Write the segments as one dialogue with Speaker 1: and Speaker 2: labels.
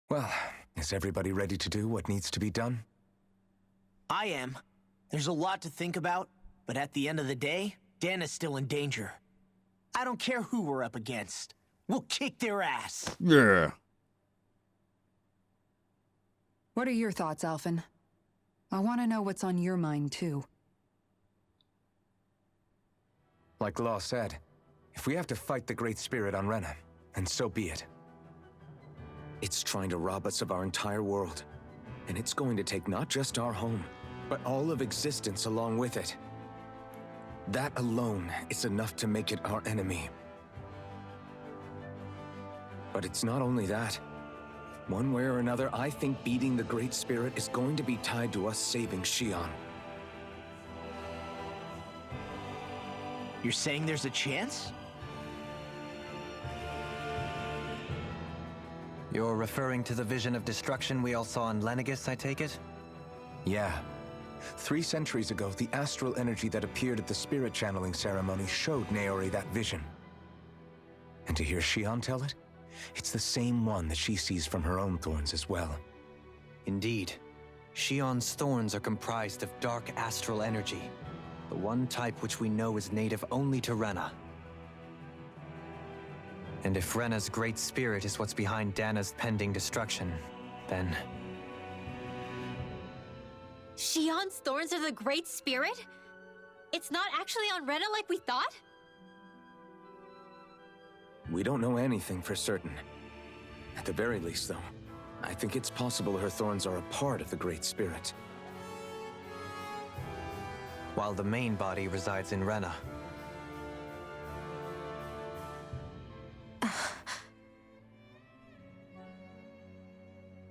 Speaker 1: Well, is everybody ready to do what needs to be done?
Speaker 2: I am. There's a lot to think about, but at the end of the day, Dan is still in danger. I don't care who we're up against. We'll kick their ass.
Speaker 3: Yeah.
Speaker 4: What are your thoughts, Alfin? I want to know what's on your mind, too.
Speaker 1: Like Law said, if we have to fight the Great Spirit on Rena, then so be it. It's trying to rob us of our entire world. And it's going to take not just our home, but all of existence along with it. That alone is enough to make it our enemy. But it's not only that. One way or another, I think beating the Great Spirit is going to be tied to us saving Shion.
Speaker 2: You're saying there's a chance?
Speaker 5: You're referring to the vision of destruction we all saw in Lenegis, I take it?
Speaker 1: Yeah. 3 centuries ago, the astral energy that appeared at the spirit channeling ceremony showed Naori that vision. And to hear Shion tell it, it's the same one that she sees from her own thorns as well.
Speaker 5: Indeed. Shion's thorns are comprised of dark astral energy, the one type which we know is native only to Rena. And if Rena's great spirit is what's behind Dana's pending destruction, then...
Speaker 6: Shion's thorns are the Great Spirit? It's not actually on Rena like we thought?
Speaker 1: We don't know anything for certain. At the very least, though, I think it's possible her thorns are a part of the Great Spirit.
Speaker 5: While the main body resides in Rena.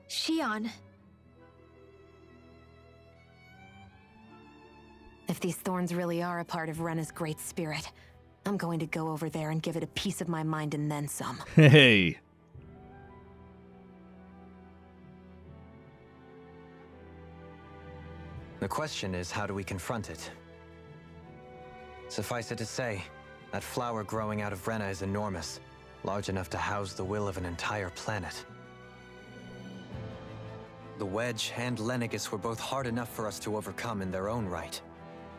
Speaker 6: Shion.
Speaker 7: If these thorns really are a part of Rena's Great Spirit, I'm going to go over there and give it a piece of my mind and then some.
Speaker 3: Hey.
Speaker 5: The question is, how do we confront it? Suffice it to say, that flower growing out of Rena is enormous, large enough to house the will of an entire planet. The Wedge and Lenegis were both hard enough for us to overcome in their own right.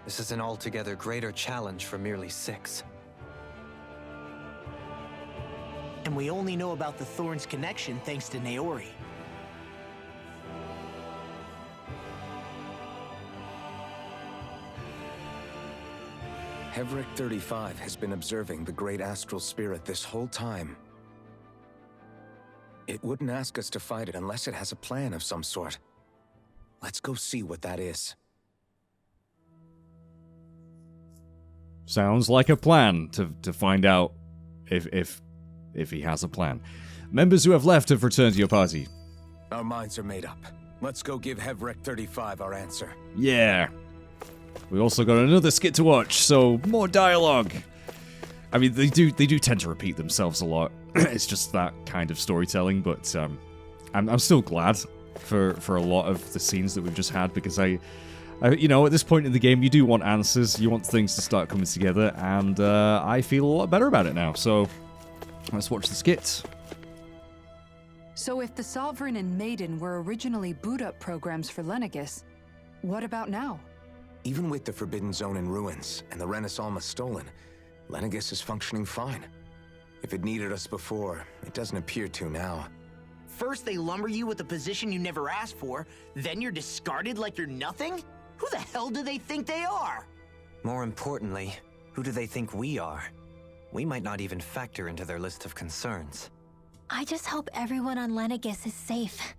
Speaker 5: This is an altogether greater challenge for merely 6.
Speaker 2: And we only know about the Thorns connection thanks to Naori.
Speaker 1: Havreckt 35 has been observing the Great Astral Spirit this whole time. It wouldn't ask us to fight it unless it has a plan of some sort. Let's go see what that is.
Speaker 3: Sounds like a plan to find out if he has a plan. Members who have left have returned to your party.
Speaker 1: Our minds are made up. Let's go give Havreckt 35 our answer.
Speaker 3: Yeah. We also got another skit to watch, so more dialogue. I mean, they do tend to repeat themselves a lot. It's just that kind of storytelling, but I'm still glad for a lot of the scenes that we've just had, because I you know, at this point in the game, you do want answers, you want things to start coming together, and I feel a lot better about it now. So let's watch the skit.
Speaker 4: So if the Sovereign and Maiden were originally boot-up programs for Lenegis, what about now?
Speaker 1: Even with the Forbidden Zone in ruins and the Renaissance stolen, Lenegis is functioning fine. If it needed us before, it doesn't appear to now.
Speaker 2: First they lumber you with a position you never asked for, then you're discarded like you're nothing? Who the hell do they think they are?
Speaker 5: More importantly, who do they think we are? We might not even factor into their list of concerns.
Speaker 6: I just hope everyone on Lenegis is safe.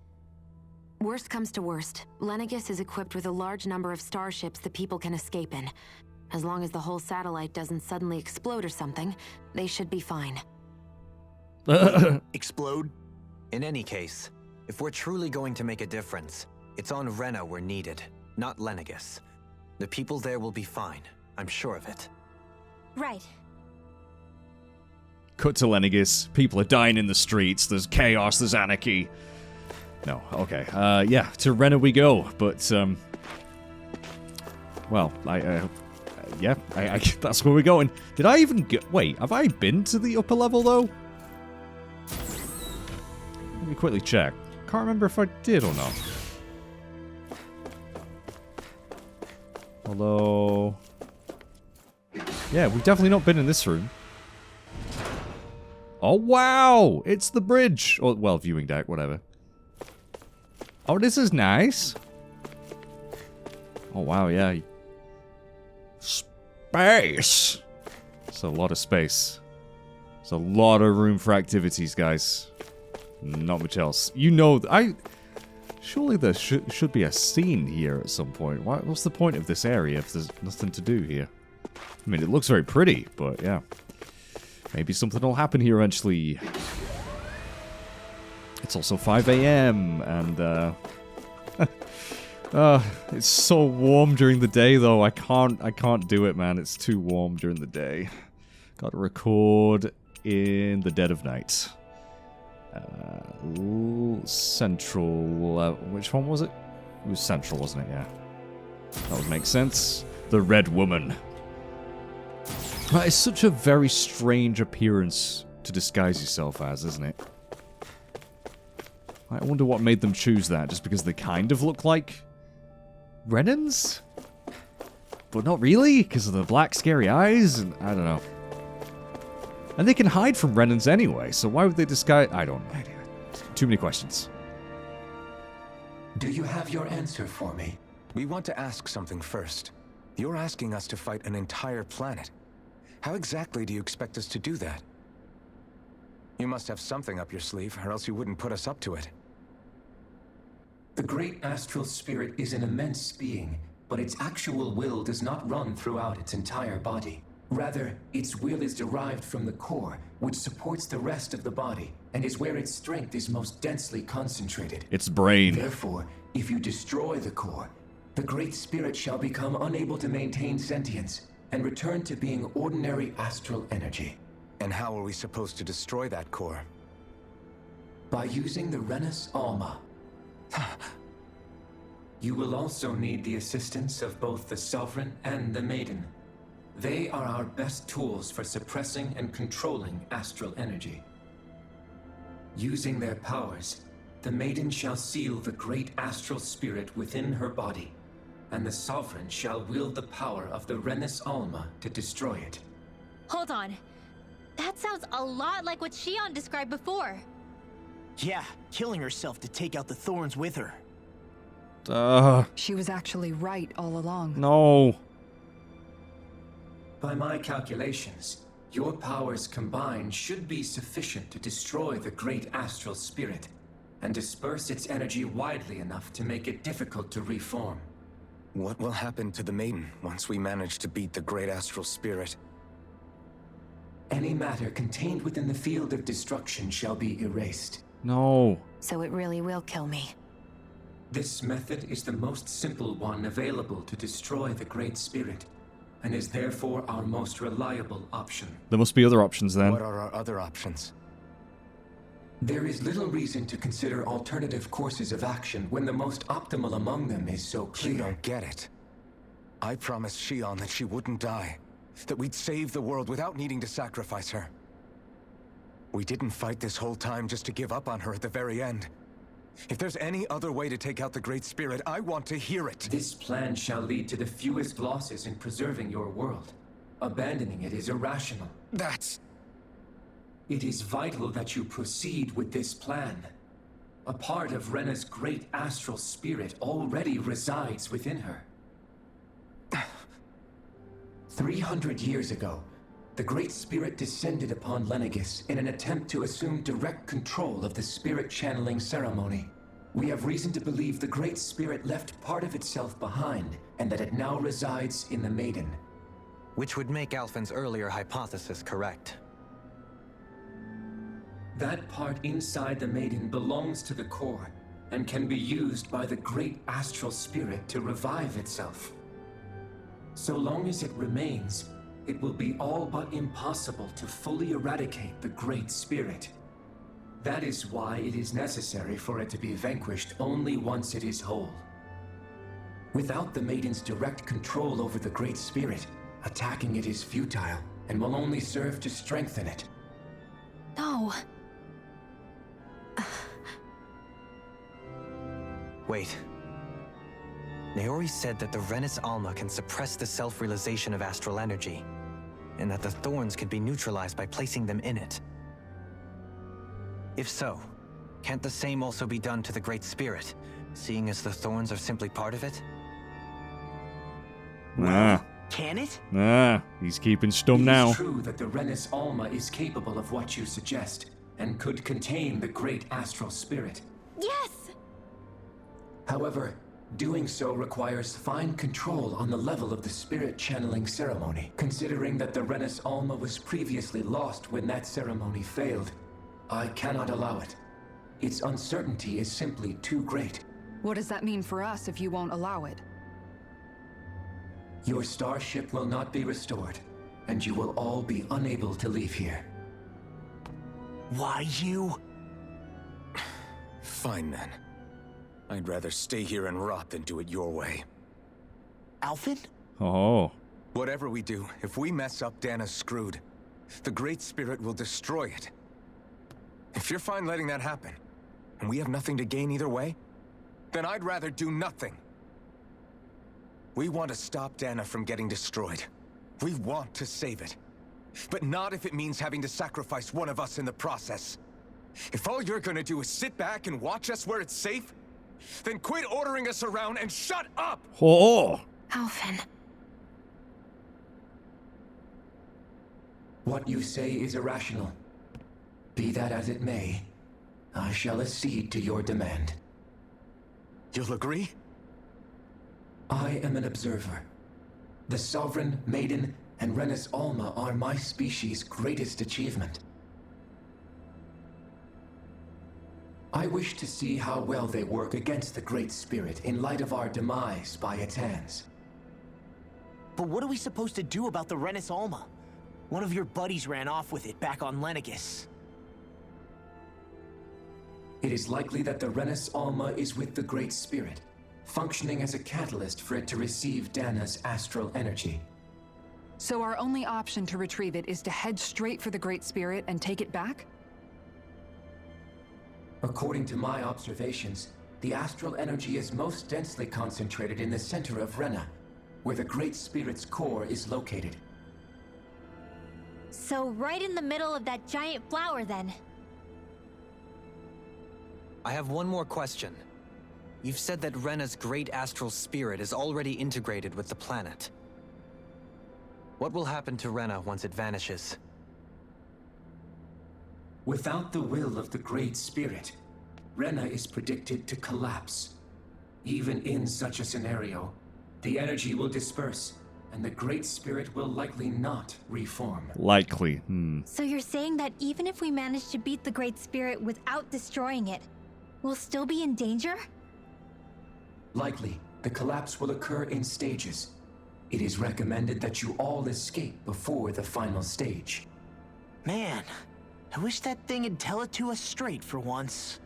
Speaker 7: Worst comes to worst, Lenegis is equipped with a large number of starships that people can escape in. As long as the whole satellite doesn't suddenly explode or something, they should be fine.
Speaker 2: Explode?
Speaker 5: In any case, if we're truly going to make a difference, it's on Rena we're needed, not Lenegis. The people there will be fine, I'm sure of it.
Speaker 6: Right.
Speaker 3: Cut to Lenegis. People are dying in the streets. There's chaos. There's anarchy. No, okay. Yeah, to Rena we go. But, well, yeah, that's where we're going. Did I even get... Wait, have I been to the upper level, though? Let me quickly check. can't remember if I did or not. Although... yeah, we've definitely not been in this room. Oh, wow! It's the bridge! Or, well, viewing deck, whatever. Oh, this is nice. Oh, wow, yeah. Space! It's a lot of space. It's a lot of room for activities, guys. Not much else. You know, surely there should be a scene here at some point. What's the point of this area if there's nothing to do here? I mean, it looks very pretty, but yeah. Maybe something will happen here eventually. It's also 5 a.m. and it's so warm during the day though. I can't do it, man. It's too warm during the day. Got to record in the dead of night. Central. Which one was it? It was Central, wasn't it? Yeah. That would make sense. The Red Woman. It's such a very strange appearance to disguise yourself as, isn't it? I wonder what made them choose that, just because they kind of look like Renans? But not really, because of the black scary eyes, and I don't know. And they can hide from Renans anyway, so why would they disguise... I don't know. Too many questions.
Speaker 8: Do you have your answer for me?
Speaker 1: We want to ask something first. You're asking us to fight an entire planet. How exactly do you expect us to do that? You must have something up your sleeve, or else you wouldn't put us up to it.
Speaker 8: The great astral spirit is an immense being, but its actual will does not run throughout its entire body. Rather, its will is derived from the core, which supports the rest of the body, and is where its strength is most densely concentrated.
Speaker 3: Its brain.
Speaker 8: Therefore, if you destroy the core, the great spirit shall become unable to maintain sentience, and return to being ordinary astral energy.
Speaker 1: And how are we supposed to destroy that core?
Speaker 8: By using the Rena's Alma. You will also need the assistance of both the Sovereign and the Maiden. They are our best tools for suppressing and controlling astral energy. Using their powers, the Maiden shall seal the great astral spirit within her body, and the Sovereign shall wield the power of the Rena's Alma to destroy it.
Speaker 6: Hold on. That sounds a lot like what Shion described before.
Speaker 2: Yeah, killing herself to take out the thorns with her.
Speaker 4: She was actually right all along.
Speaker 3: No.
Speaker 8: By my calculations, your powers combined should be sufficient to destroy the great astral spirit, and disperse its energy widely enough to make it difficult to reform.
Speaker 1: What will happen to the Maiden once we manage to beat the great astral spirit?
Speaker 8: Any matter contained within the field of destruction shall be erased.
Speaker 3: No.
Speaker 7: So it really will kill me.
Speaker 8: This method is the most simple one available to destroy the great spirit, and is therefore our most reliable option.
Speaker 3: There must be other options then.
Speaker 1: What are our other options?
Speaker 8: There is little reason to consider alternative courses of action when the most optimal among them is so clear.
Speaker 1: You don't get it. I promised Shion that she wouldn't die, that we'd save the world without needing to sacrifice her. We didn't fight this whole time just to give up on her at the very end. If there's any other way to take out the Great Spirit, I want to hear it.
Speaker 8: This plan shall lead to the fewest losses in preserving your world. Abandoning it is irrational. It is vital that you proceed with this plan. A part of Rena's great astral spirit already resides within her. 300 years ago, the Great Spirit descended upon Lenegis in an attempt to assume direct control of the spirit channeling ceremony. We have reason to believe the Great Spirit left part of itself behind, and that it now resides in the Maiden.
Speaker 5: Which would make Alfin's earlier hypothesis correct.
Speaker 8: That part inside the Maiden belongs to the core, and can be used by the great astral spirit to revive itself. So long as it remains, it will be all but impossible to fully eradicate the Great Spirit. That is why it is necessary for it to be vanquished only once it is whole. Without the Maiden's direct control over the Great Spirit, attacking it is futile, and will only serve to strengthen it.
Speaker 7: No.
Speaker 5: Wait. Naori said that the Renis Alma can suppress the self-realization of astral energy, and that the thorns could be neutralized by placing them in it. If so, can't the same also be done to the Great Spirit, seeing as the thorns are simply part of it?
Speaker 3: Nah.
Speaker 2: Can it?
Speaker 3: Nah. He's keeping stum
Speaker 8: It
Speaker 3: now.
Speaker 8: is true that the Renis Alma is capable of what you suggest, and could contain the great astral spirit.
Speaker 6: Yes!
Speaker 8: However, doing so requires fine control on the level of the spirit channeling ceremony. Considering that the Renis Alma was previously lost when that ceremony failed, I cannot allow it. Its uncertainty is simply too great.
Speaker 4: What does that mean for us if you won't allow it?
Speaker 8: Your starship will not be restored, and you will all be unable to leave here.
Speaker 2: Why you?
Speaker 1: Fine then. I'd rather stay here and rot than do it your way.
Speaker 2: Alfin?
Speaker 3: Oh.
Speaker 1: Whatever we do, if we mess up, Dana's screwed. The Great Spirit will destroy it. If you're fine letting that happen, and we have nothing to gain either way, then I'd rather do nothing. We want to stop Dana from getting destroyed. We want to save it. But not if it means having to sacrifice one of us in the process. If all you're gonna do is sit back and watch us where it's safe, then quit ordering us around and shut up!
Speaker 3: Oh.
Speaker 7: Alfin.
Speaker 8: What you say is irrational. Be that as it may, I shall accede to your demand.
Speaker 1: You'll agree?
Speaker 8: I am an observer. The Sovereign, Maiden, and Renis Alma are my species' greatest achievement. I wish to see how well they work against the Great Spirit in light of our demise by its hands.
Speaker 2: But what are we supposed to do about the Renis Alma? One of your buddies ran off with it back on Lenegis.
Speaker 8: It is likely that the Renis Alma is with the Great Spirit, functioning as a catalyst for it to receive Dana's astral energy.
Speaker 4: So our only option to retrieve it is to head straight for the Great Spirit and take it back?
Speaker 8: According to my observations, the astral energy is most densely concentrated in the center of Rena, where the Great Spirit's core is located.
Speaker 6: So right in the middle of that giant flower, then.
Speaker 5: I have one more question. You've said that Rena's great astral spirit is already integrated with the planet. What will happen to Rena once it vanishes?
Speaker 8: Without the will of the Great Spirit, Rena is predicted to collapse. Even in such a scenario, the energy will disperse, and the Great Spirit will likely not reform.
Speaker 3: Likely.
Speaker 6: So you're saying that even if we manage to beat the Great Spirit without destroying it, we'll still be in danger?
Speaker 8: Likely, the collapse will occur in stages. It is recommended that you all escape before the final stage.
Speaker 2: Man, I wish that thing would tell it to us straight for once.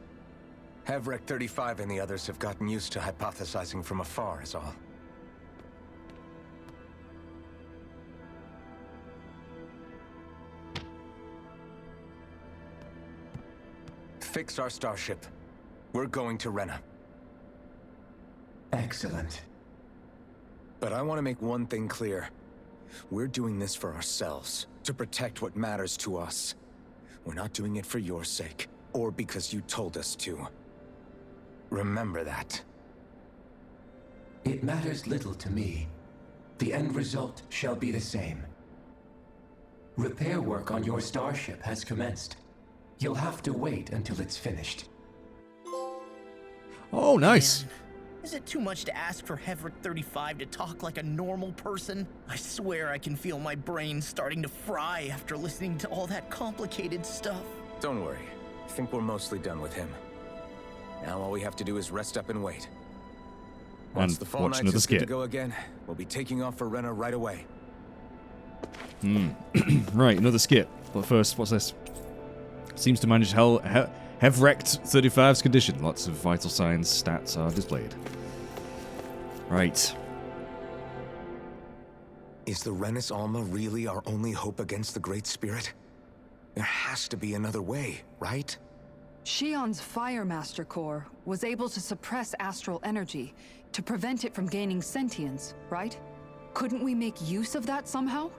Speaker 1: Havreckt 35 and the others have gotten used to hypothesizing from afar is all. Fix our starship. We're going to Rena.
Speaker 8: Excellent.
Speaker 1: But I want to make one thing clear. We're doing this for ourselves, to protect what matters to us. We're not doing it for your sake, or because you told us to. Remember that.
Speaker 8: It matters little to me. The end result shall be the same. Repair work on your starship has commenced. You'll have to wait until it's finished.
Speaker 3: Oh, nice.
Speaker 2: Man, is it too much to ask for Havreckt 35 to talk like a normal person? I swear I can feel my brain starting to fry after listening to all that complicated stuff.
Speaker 1: Don't worry. I think we're mostly done with him. Now all we have to do is rest up and wait. Once
Speaker 3: And
Speaker 1: the fall
Speaker 3: watch
Speaker 1: nights
Speaker 3: another
Speaker 1: is good to
Speaker 3: skit.
Speaker 1: go again, we'll be taking off for Rena right away.
Speaker 3: Right, another skit. But first, what's this? Seems to manage Havreckt 35's condition. Lots of vital signs stats are displayed. Right.
Speaker 1: Is the Renis Alma really our only hope against the Great Spirit? There has to be another way, right?
Speaker 4: Shion's Fire Master Core was able to suppress astral energy to prevent it from gaining sentience, right? Couldn't we make use of that somehow?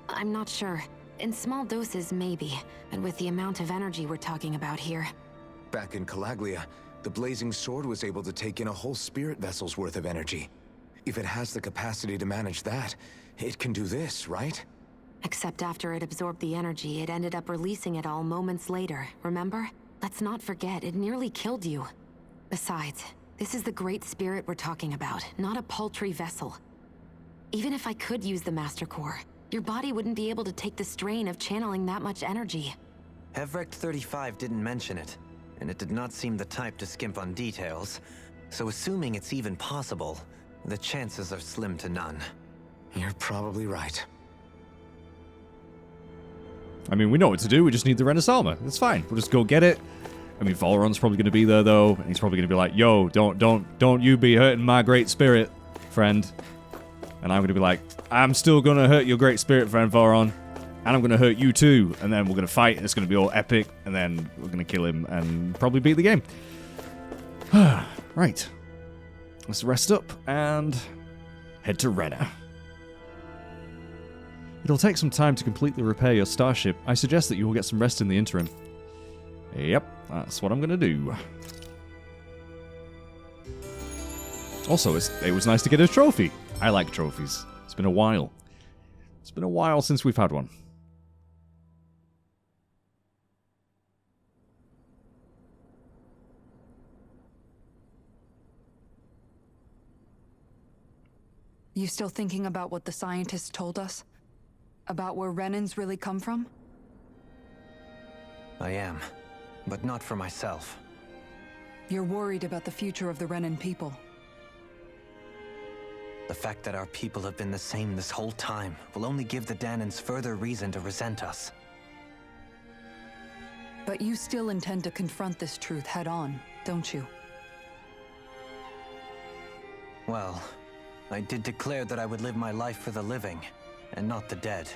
Speaker 7: I'm not sure. In small doses, maybe. But with the amount of energy we're talking about here...
Speaker 1: Back in Calaglia, the Blazing Sword was able to take in a whole spirit vessel's worth of energy. If it has the capacity to manage that, it can do this, right?
Speaker 7: Except after it absorbed the energy, it ended up releasing it all moments later, remember? Let's not forget, it nearly killed you. Besides, this is the Great Spirit we're talking about, not a paltry vessel. Even if I could use the Master Core, your body wouldn't be able to take the strain of channeling that much energy.
Speaker 5: Havreckt 35 didn't mention it, and it did not seem the type to skimp on details. So assuming it's even possible, the chances are slim to none.
Speaker 1: You're probably right.
Speaker 3: I mean, we know what to do. We just need the Rena armor. It's fine. We'll just go get it. I mean, Valeron's probably going to be there, though. And he's probably going to be like, yo, don't you be hurting my great spirit, friend. And I'm going to be like, I'm still going to hurt your great spirit, friend, Valeron. And I'm going to hurt you, too. And then we're going to fight, and it's going to be all epic. And then we're going to kill him and probably beat the game. Right. Let's rest up and head to Rena. It'll take some time to completely repair your starship. I suggest that you will get some rest in the interim. Yep, that's what I'm going to do. Also, it was nice to get a trophy. I like trophies. It's been a while. It's been a while since we've had one.
Speaker 4: You still thinking about what the scientists told us? About where Renans really come from?
Speaker 5: I am, but not for myself.
Speaker 4: You're worried about the future of the Renan people.
Speaker 5: The fact that our people have been the same this whole time will only give the Danans further reason to resent us.
Speaker 4: But you still intend to confront this truth head-on, don't you?
Speaker 5: Well, I did declare that I would live my life for the living, and not the dead.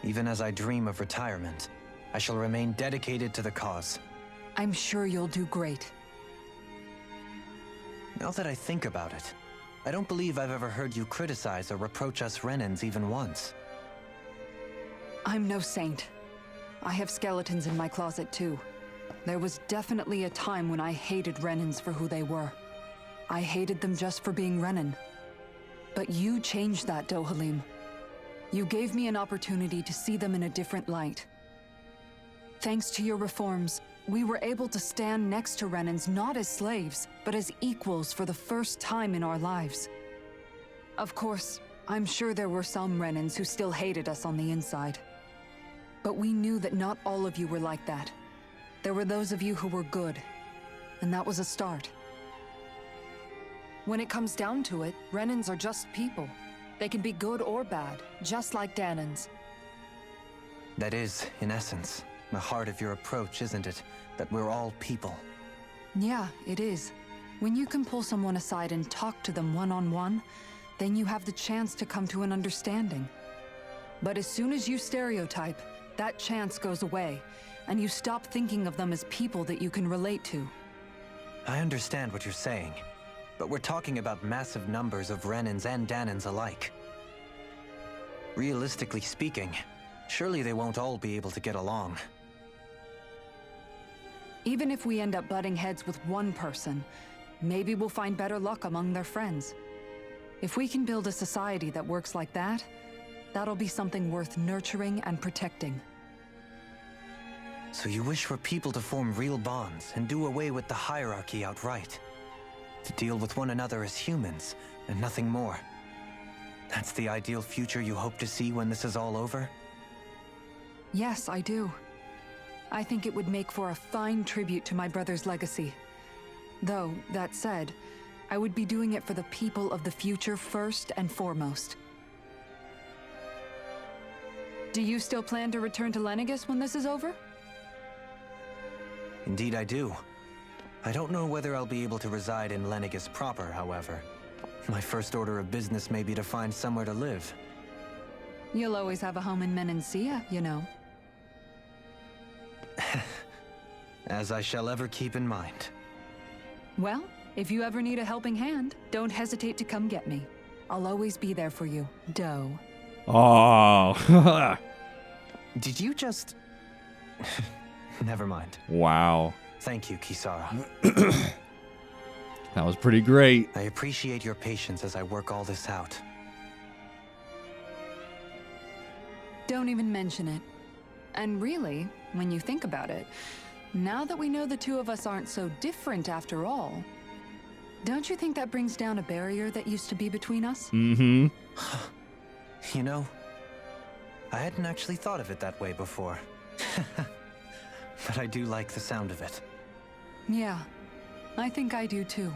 Speaker 5: Even as I dream of retirement, I shall remain dedicated to the cause.
Speaker 4: I'm sure you'll do great.
Speaker 5: Now that I think about it, I don't believe I've ever heard you criticize or reproach us Renans even once.
Speaker 4: I'm no saint. I have skeletons in my closet too. There was definitely a time when I hated Renans for who they were. I hated them just for being Renan. But you changed that, Dohalim. You gave me an opportunity to see them in a different light. Thanks to your reforms, we were able to stand next to Renans not as slaves, but as equals for the first time in our lives. Of course, I'm sure there were some Renans who still hated us on the inside. But we knew that not all of you were like that. There were those of you who were good, and that was a start. When it comes down to it, Renans are just people. They can be good or bad, just like Danans.
Speaker 5: That is, in essence, the heart of your approach, isn't it? That we're all people.
Speaker 4: Yeah, it is. When you can pull someone aside and talk to them one-on-one, then you have the chance to come to an understanding. But as soon as you stereotype, that chance goes away, and you stop thinking of them as people that you can relate to.
Speaker 5: I understand what you're saying, but we're talking about massive numbers of Renans and Danans alike. Realistically speaking, surely they won't all be able to get along.
Speaker 4: Even if we end up butting heads with one person, maybe we'll find better luck among their friends. If we can build a society that works like that, that'll be something worth nurturing and protecting.
Speaker 5: So you wish for people to form real bonds and do away with the hierarchy outright? To deal with one another as humans, and nothing more? That's the ideal future you hope to see when this is all over?
Speaker 4: Yes, I do. I think it would make for a fine tribute to my brother's legacy. Though, that said, I would be doing it for the people of the future first and foremost. Do you still plan to return to Lenegis when this is over?
Speaker 5: Indeed I do. I don't know whether I'll be able to reside in Lenegis proper, however. My first order of business may be to find somewhere to live.
Speaker 4: You'll always have a home in Menancia, you know.
Speaker 5: As I shall ever keep in mind.
Speaker 4: Well, if you ever need a helping hand, don't hesitate to come get me. I'll always be there for you, Doe.
Speaker 3: Oh.
Speaker 5: Did you just... Never mind.
Speaker 3: Wow.
Speaker 5: Thank you, Kisara.
Speaker 3: That was pretty great.
Speaker 5: I appreciate your patience as I work all this out.
Speaker 4: Don't even mention it. And really, when you think about it, now that we know the two of us aren't so different after all, don't you think that brings down a barrier that used to be between us?
Speaker 3: Mm-hmm.
Speaker 5: You know, I hadn't actually thought of it that way before. But I do like the sound of it.
Speaker 4: Yeah, I think I do too.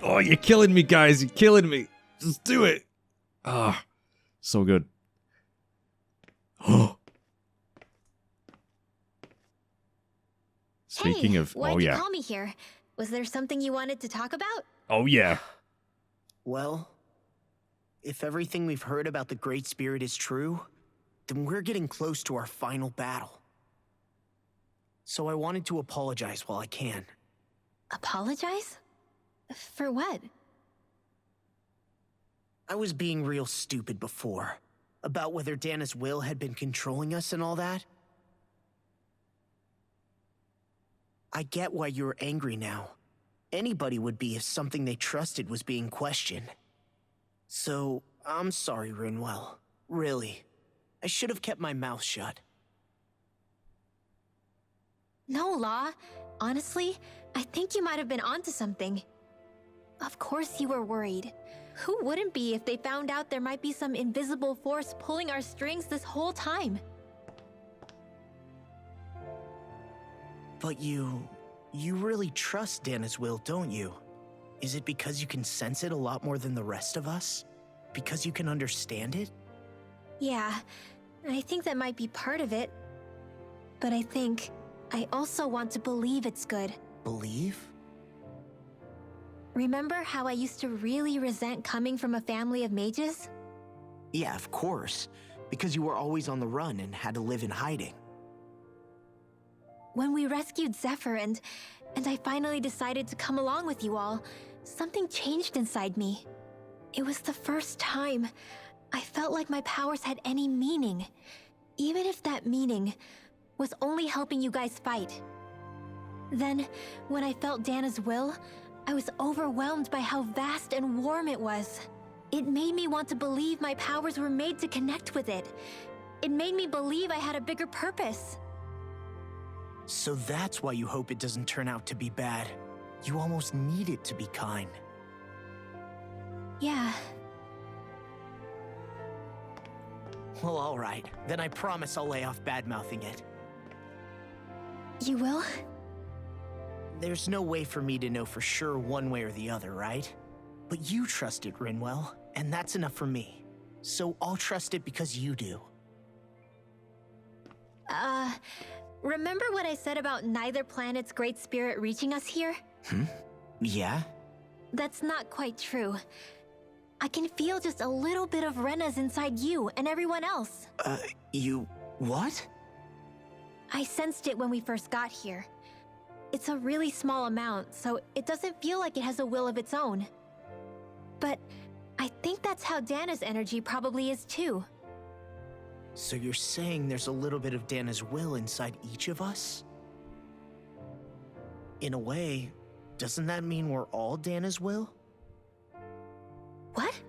Speaker 3: Oh, you're killing me, guys. You're killing me. Just do it. Ah, so good. Oh. Speaking of,
Speaker 6: why'd
Speaker 3: oh
Speaker 6: you
Speaker 3: yeah.
Speaker 6: call me here? Was there something you wanted to talk about?
Speaker 3: Oh yeah.
Speaker 2: Well, if everything we've heard about the Great Spirit is true, then we're getting close to our final battle. So I wanted to apologize while I can.
Speaker 6: Apologize? For what?
Speaker 2: I was being real stupid before, about whether Dana's will had been controlling us and all that. I get why you're angry now. Anybody would be if something they trusted was being questioned. So, I'm sorry, Rinwell. Really. I should have kept my mouth shut.
Speaker 6: No, Law. Honestly, I think you might have been onto something. Of course you were worried. Who wouldn't be if they found out there might be some invisible force pulling our strings this whole time?
Speaker 2: But you really trust Dana's will, don't you? Is it because you can sense it a lot more than the rest of us? Because you can understand it?
Speaker 6: Yeah, I think that might be part of it. But I also want to believe it's good.
Speaker 2: Believe?
Speaker 6: Remember how I used to really resent coming from a family of mages?
Speaker 2: Yeah, of course. Because you were always on the run and had to live in hiding.
Speaker 6: When we rescued Zephyr and I finally decided to come along with you all, something changed inside me. It was the first time I felt like my powers had any meaning, even if that meaning was only helping you guys fight. Then, when I felt Dana's will, I was overwhelmed by how vast and warm it was. It made me want to believe my powers were made to connect with it. It made me believe I had a bigger purpose.
Speaker 2: So that's why you hope it doesn't turn out to be bad. You almost need it to be kind.
Speaker 6: Yeah.
Speaker 2: Well, alright. Then I promise I'll lay off bad-mouthing it.
Speaker 6: You will?
Speaker 2: There's no way for me to know for sure one way or the other, right? But you trust it, Rinwell, and that's enough for me. So I'll trust it because you do.
Speaker 6: Remember what I said about neither planet's great spirit reaching us here?
Speaker 2: Yeah?
Speaker 6: That's not quite true. I can feel just a little bit of Rena's inside you and everyone else.
Speaker 2: You... what?
Speaker 6: I sensed it when we first got here. It's a really small amount, so it doesn't feel like it has a will of its own. But I think that's how Dana's energy probably is too.
Speaker 2: So you're saying there's a little bit of Dana's will inside each of us? In a way, doesn't that mean we're all Dana's will?
Speaker 6: What?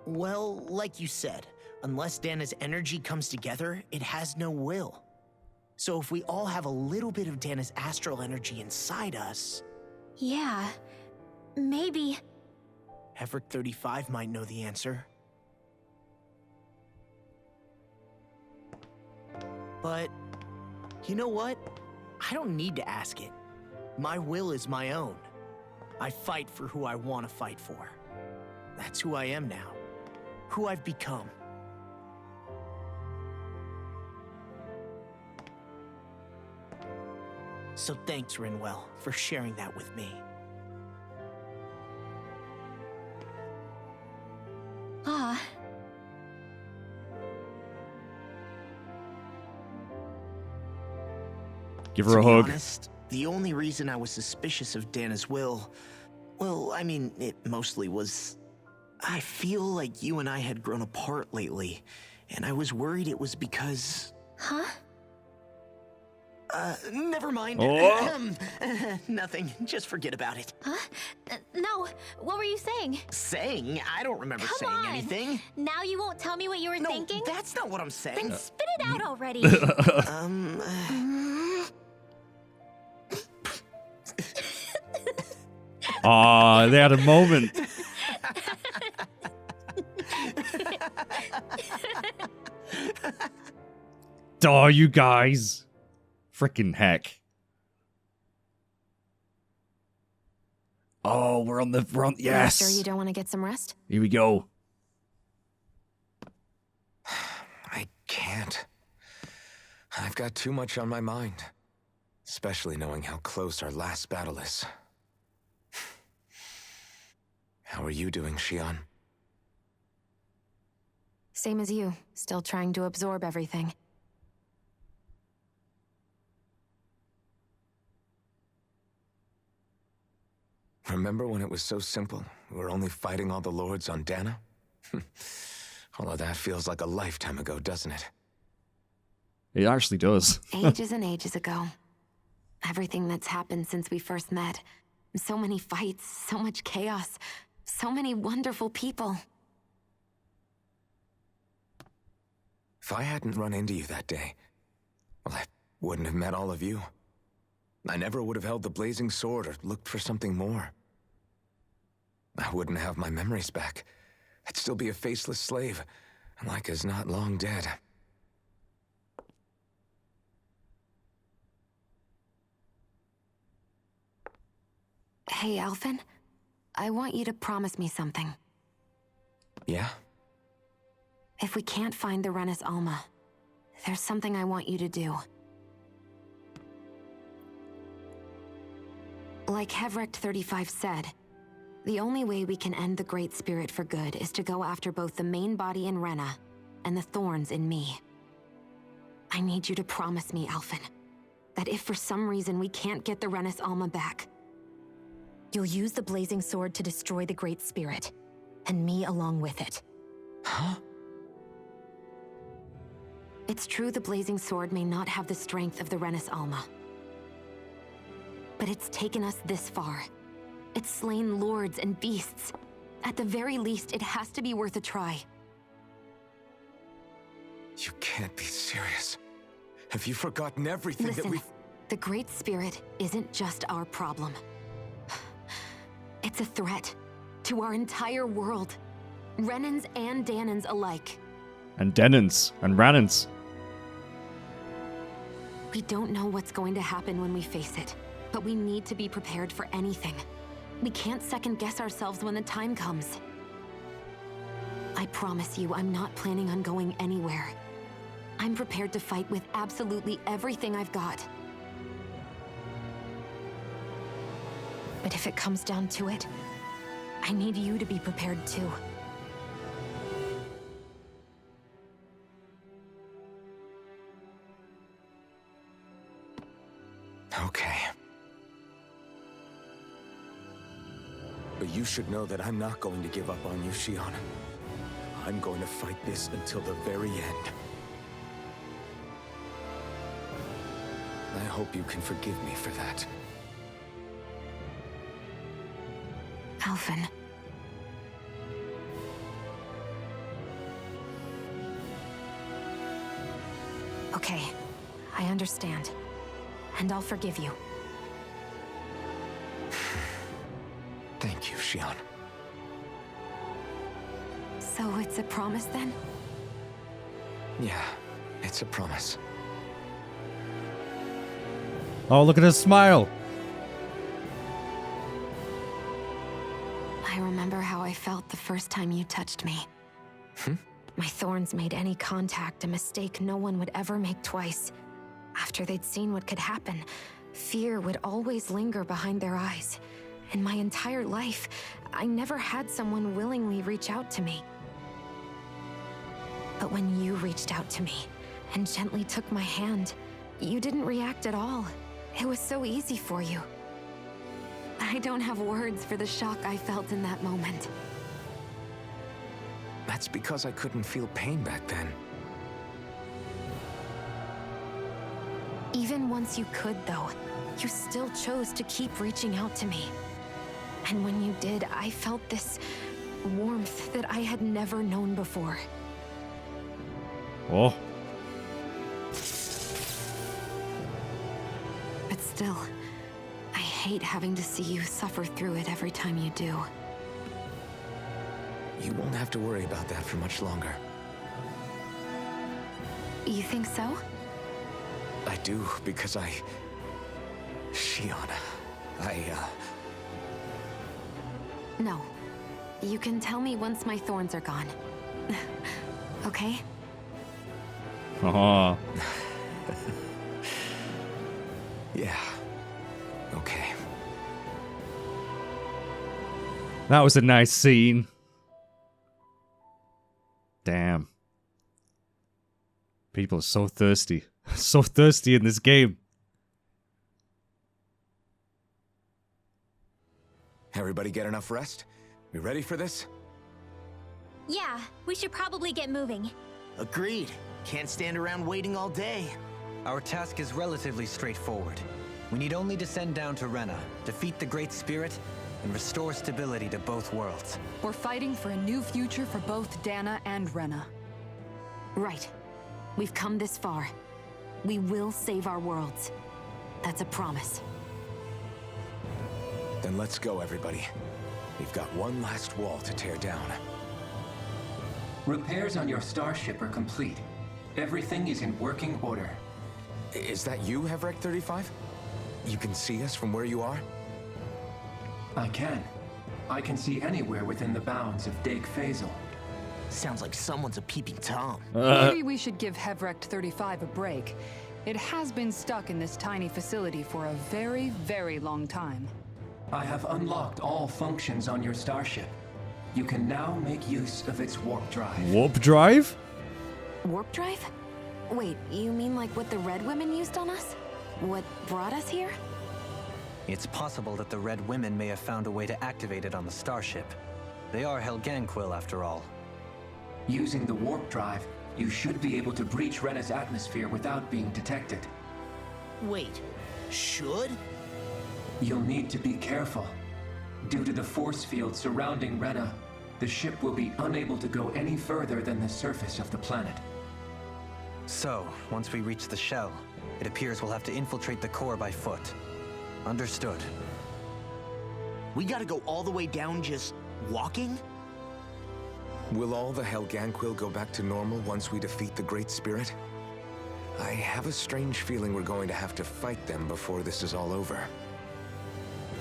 Speaker 2: Well, like you said, unless Dana's energy comes together, it has no will. So if we all have a little bit of Dana's astral energy inside us...
Speaker 6: Yeah, maybe...
Speaker 2: Havreckt 35 might know the answer. But, you know what? I don't need to ask it. My will is my own. I fight for who I want to fight for. That's who I am now. Who I've become. So thanks, Rinwell, for sharing that with me.
Speaker 3: Give her a
Speaker 2: To be
Speaker 3: hug.
Speaker 2: honest, the only reason I was suspicious of Dana's will, well, I mean, it mostly was... I feel like you and I had grown apart lately, and I was worried it was because...
Speaker 6: Huh?
Speaker 2: Never mind.
Speaker 3: Oh.
Speaker 2: Nothing. Just forget about it.
Speaker 6: Huh? No, what were you saying?
Speaker 2: Saying? I don't remember
Speaker 6: Come
Speaker 2: saying
Speaker 6: on.
Speaker 2: anything.
Speaker 6: Now you won't tell me what you were
Speaker 2: No,
Speaker 6: thinking?
Speaker 2: that's not what I'm saying.
Speaker 6: Then spit it out already.
Speaker 3: Aw, they had a moment. Oh, you guys. Frickin' heck. Oh, we're on, yes.
Speaker 7: Sure you don't want to get some rest?
Speaker 3: Here we go.
Speaker 1: I can't. I've got too much on my mind. Especially knowing how close our last battle is. How are you doing, Shion?
Speaker 7: Same as you. Still trying to absorb everything.
Speaker 1: Remember when it was so simple? We were only fighting all the lords on Dana? All of that feels like a lifetime ago, doesn't it?
Speaker 3: It actually does.
Speaker 7: Ages and ages ago. Everything that's happened since we first met. So many fights, so much chaos, so many wonderful people.
Speaker 1: If I hadn't run into you that day, well, I wouldn't have met all of you. I never would have held the blazing sword or looked for something more. I wouldn't have my memories back. I'd still be a faceless slave, like as not long dead.
Speaker 7: Hey, Alfin. I want you to promise me something.
Speaker 1: Yeah?
Speaker 7: If we can't find the Rena's Alma, there's something I want you to do. Like Havreckt 35 said, the only way we can end the Great Spirit for good is to go after both the main body in Rena and the thorns in me. I need you to promise me, Alfin, that if for some reason we can't get the Rena's Alma back, you'll use the blazing sword to destroy the Great Spirit, and me along with it.
Speaker 1: Huh?
Speaker 7: It's true the blazing sword may not have the strength of the Rena's Alma. But it's taken us this far. It's slain lords and beasts. At the very least, it has to be worth a try.
Speaker 1: You can't be serious. Have you forgotten everything that
Speaker 7: Listen,
Speaker 1: we've...
Speaker 7: the Great Spirit isn't just our problem. It's a threat to our entire world. Renans and Danans alike.
Speaker 3: And Denons and Ranans.
Speaker 7: We don't know what's going to happen when we face it, but we need to be prepared for anything. We can't second-guess ourselves when the time comes. I promise you, I'm not planning on going anywhere. I'm prepared to fight with absolutely everything I've got. But if it comes down to it, I need you to be prepared too.
Speaker 1: Okay. But you should know that I'm not going to give up on you, Shion. I'm going to fight this until the very end. I hope you can forgive me for that.
Speaker 7: Alfin. Okay, I understand. And I'll forgive you.
Speaker 1: Thank you, Shion.
Speaker 7: So it's a promise then?
Speaker 1: Yeah, it's a promise.
Speaker 3: Oh, look at her smile.
Speaker 7: I remember how I felt the first time you touched me. My thorns made any contact a mistake no one would ever make twice. After they'd seen what could happen, fear would always linger behind their eyes. In my entire life, I never had someone willingly reach out to me. But when you reached out to me and gently took my hand, you didn't react at all. It was so easy for you. I don't have words for the shock I felt in that moment.
Speaker 1: That's because I couldn't feel pain back then.
Speaker 7: Even once you could, though, you still chose to keep reaching out to me. And when you did, I felt this warmth that I had never known before.
Speaker 3: Oh.
Speaker 7: But still, I hate having to see you suffer through it every time you do.
Speaker 1: You won't have to worry about that for much longer.
Speaker 7: You think so?
Speaker 1: I do, because Shion,
Speaker 7: No. You can tell me once my thorns are gone. Okay?
Speaker 3: Oh.
Speaker 1: Yeah. Okay.
Speaker 3: That was a nice scene. Damn. People are so thirsty. So thirsty in this game.
Speaker 1: Everybody get enough rest? We ready for this?
Speaker 6: Yeah, we should probably get moving.
Speaker 2: Agreed. Can't stand around waiting all day.
Speaker 5: Our task is relatively straightforward. We need only descend down to Rena, defeat the Great Spirit, and restore stability to both worlds.
Speaker 4: We're fighting for a new future for both Dana and Rena.
Speaker 7: Right. We've come this far. We will save our worlds. That's a promise.
Speaker 1: Then let's go, everybody. We've got one last wall to tear down.
Speaker 8: Repairs on your starship are complete. Everything is in working order.
Speaker 1: Is that you, Havreckt 35? You can see us from where you are?
Speaker 8: I can. I can see anywhere within the bounds of Dake Phasal.
Speaker 2: Sounds like someone's a peeping Tom.
Speaker 4: Maybe we should give Havreckt 35 a break. It has been stuck in this tiny facility for a very, very long time.
Speaker 8: I have unlocked all functions on your starship. You can now make use of its warp drive.
Speaker 3: Warp drive?
Speaker 7: Warp drive? Wait, you mean like what the Red Women used on us? What brought us here?
Speaker 5: It's possible that the Red Women may have found a way to activate it on the starship. They are Helganquil, after all.
Speaker 8: Using the warp drive, you should be able to breach Rena's atmosphere without being detected.
Speaker 2: Wait, should?
Speaker 8: You'll need to be careful. Due to the force field surrounding Rena, the ship will be unable to go any further than the surface of the planet.
Speaker 5: So, once we reach the shell, it appears we'll have to infiltrate the core by foot. Understood.
Speaker 2: We gotta go all the way down just walking?
Speaker 1: Will all the Helganquil go back to normal once we defeat the Great Spirit? I have a strange feeling we're going to have to fight them before this is all over.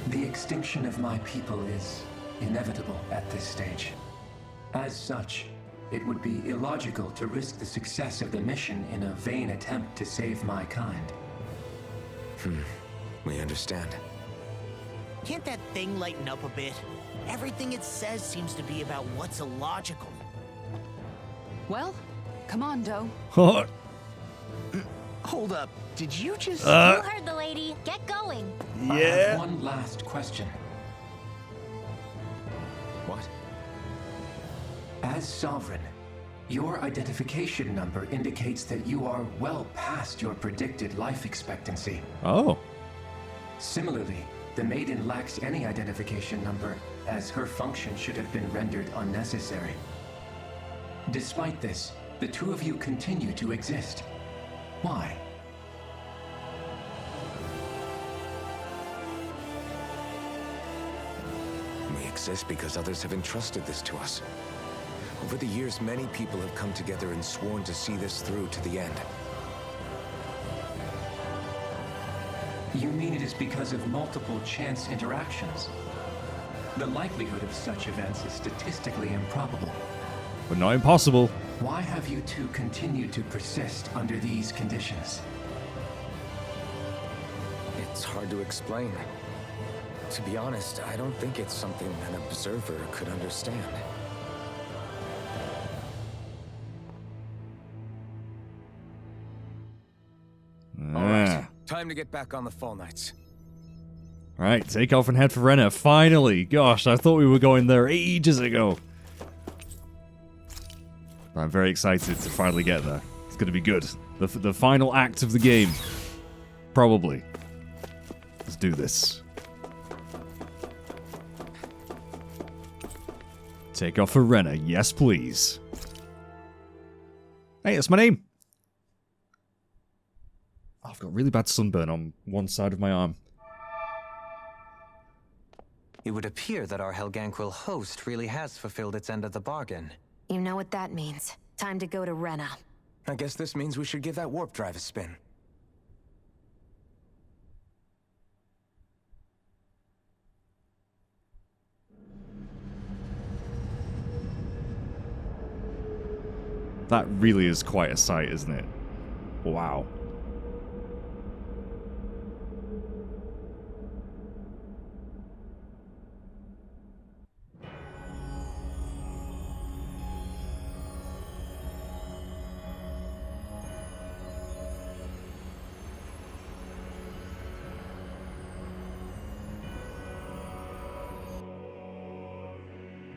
Speaker 8: The extinction of my people is inevitable at this stage. As such, it would be illogical to risk the success of the mission in a vain attempt to save my kind.
Speaker 1: We understand.
Speaker 2: Can't that thing lighten up a bit? Everything it says seems to be about what's illogical.
Speaker 4: Well, come on, Doe.
Speaker 2: Hold up, did you just...
Speaker 6: You heard the lady. Get going.
Speaker 8: I have one last question.
Speaker 1: What?
Speaker 8: As Sovereign, your identification number indicates that you are well past your predicted life expectancy.
Speaker 3: Oh.
Speaker 8: Similarly, the Maiden lacks any identification number, as her function should have been rendered unnecessary. Despite this, the two of you continue to exist. Why?
Speaker 1: We exist because others have entrusted this to us. Over the years, many people have come together and sworn to see this through to the end.
Speaker 8: You mean it is because of multiple chance interactions? The likelihood of such events is statistically improbable.
Speaker 3: But not impossible.
Speaker 8: Why have you two continued to persist under these conditions?
Speaker 1: It's hard to explain. To be honest, I don't think it's something an observer could understand.
Speaker 3: Ah.
Speaker 1: Time to get back on the Fall Knights.
Speaker 3: Alright, take off and head for Rena. Finally! Gosh, I thought we were going there ages ago. I'm very excited to finally get there. It's going to be good. The final act of the game. Probably. Let's do this. Take off for Rena. Yes, please. Hey, that's my name. Oh, I've got really bad sunburn on one side of my arm.
Speaker 5: It would appear that our Helganquil host really has fulfilled its end of the bargain.
Speaker 7: You know what that means. Time to go to Rena.
Speaker 1: I guess this means we should give that warp drive a spin.
Speaker 3: That really is quite a sight, isn't it? Wow.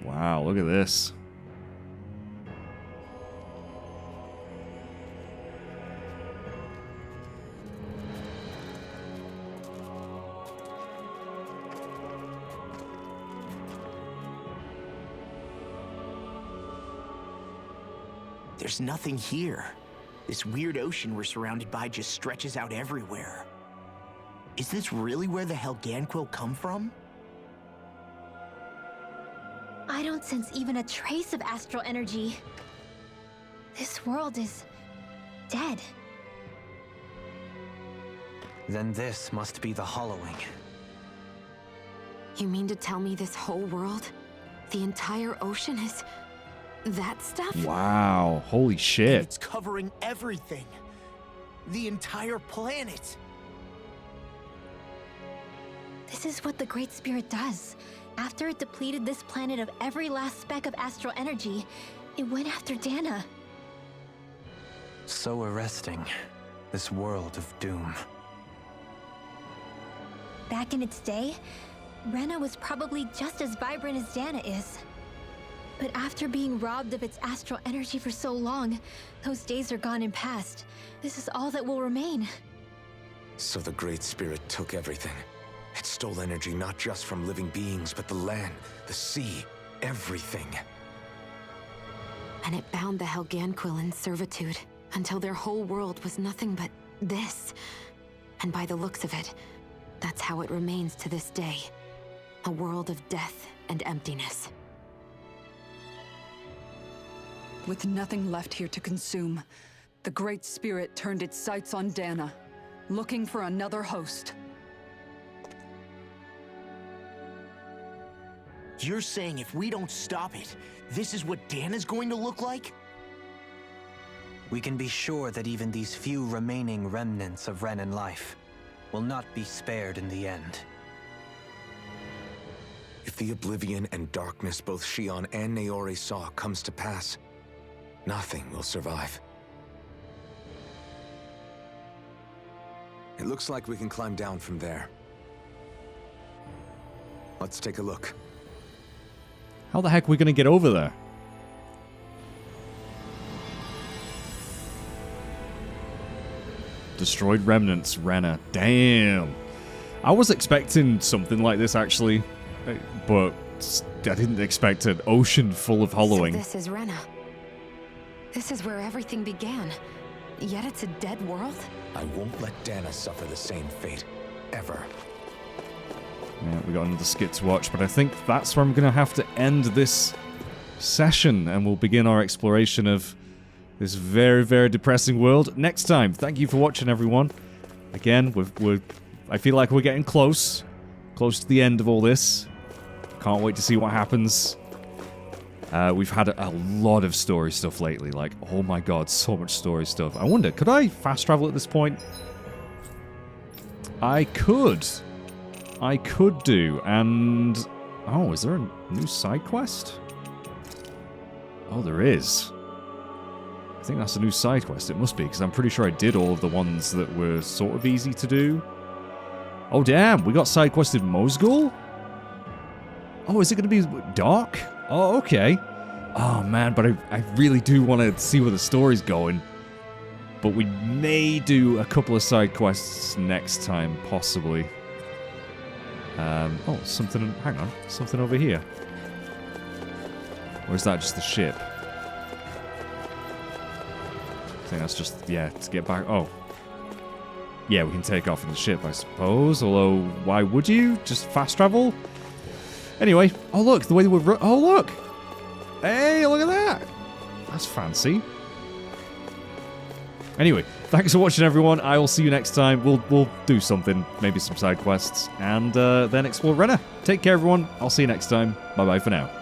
Speaker 3: Wow, look at this.
Speaker 2: There's nothing here. This weird ocean we're surrounded by just stretches out everywhere. Is this really where the Helganquil come from?
Speaker 6: I don't sense even a trace of astral energy. This world is dead.
Speaker 5: Then this must be the hollowing.
Speaker 7: You mean to tell me this whole world, the entire ocean is that stuff?
Speaker 3: Wow, holy shit.
Speaker 2: It's covering everything. The entire planet.
Speaker 6: This is what the Great Spirit does. After it depleted this planet of every last speck of astral energy, it went after Dana.
Speaker 5: So arresting. This world of doom.
Speaker 6: Back in its day, Rena was probably just as vibrant as Dana is. But after being robbed of its astral energy for so long, those days are gone and past. This is all that will remain.
Speaker 1: So the Great Spirit took everything. It stole energy not just from living beings, but the land, the sea, everything.
Speaker 7: And it bound the Helganquil in servitude until their whole world was nothing but this. And by the looks of it, that's how it remains to this day. A world of death and emptiness.
Speaker 4: With nothing left here to consume, the Great Spirit turned its sights on Dana, looking for another host.
Speaker 2: You're saying if we don't stop it, this is what Dana's going to look like?
Speaker 5: We can be sure that even these few remaining remnants of Renan life will not be spared in the end.
Speaker 1: If the oblivion and darkness both Shion and Naori saw comes to pass, nothing will survive. It looks like we can climb down from there. Let's take a look.
Speaker 3: How the heck are we going to get over there? Destroyed remnants, Rena. Damn. I was expecting something like this, actually. But I didn't expect an ocean full of hollowing.
Speaker 7: So this is Rena. This is where everything began. Yet it's a dead world?
Speaker 1: I won't let Dana suffer the same fate. Ever.
Speaker 3: Yeah, we got another skit to watch, but I think that's where I'm going to have to end this session, and we'll begin our exploration of this very, very depressing world next time. Thank you for watching, everyone. Again, I feel like we're getting close to the end of all this. Can't wait to see what happens. We've had a lot of story stuff lately. Like, oh my god, so much story stuff. I wonder, could I fast travel at this point? I could do, and... Oh, is there a new side quest? Oh, there is. think that's a new side quest. It must be, because I'm pretty sure I did all of the ones that were sort of easy to do. Oh, damn. We got side quested Mozgul? Oh, is it going to be dark? Oh, okay. Oh, man, but I really do want to see where the story's going. But we may do a couple of side quests next time, possibly. Oh, something... Hang on. Something over here. Or is that just the ship? I think that's just... Yeah, to get back... Oh. Yeah, we can take off in the ship, I suppose. Although, why would you? Just fast travel? Anyway. Oh, look. The way that we're... Oh, look. Hey, look at that. That's fancy. Anyway, thanks for watching, everyone. I will see you next time. We'll do something. Maybe some side quests. And then explore Rena. Take care, everyone. I'll see you next time. Bye-bye for now.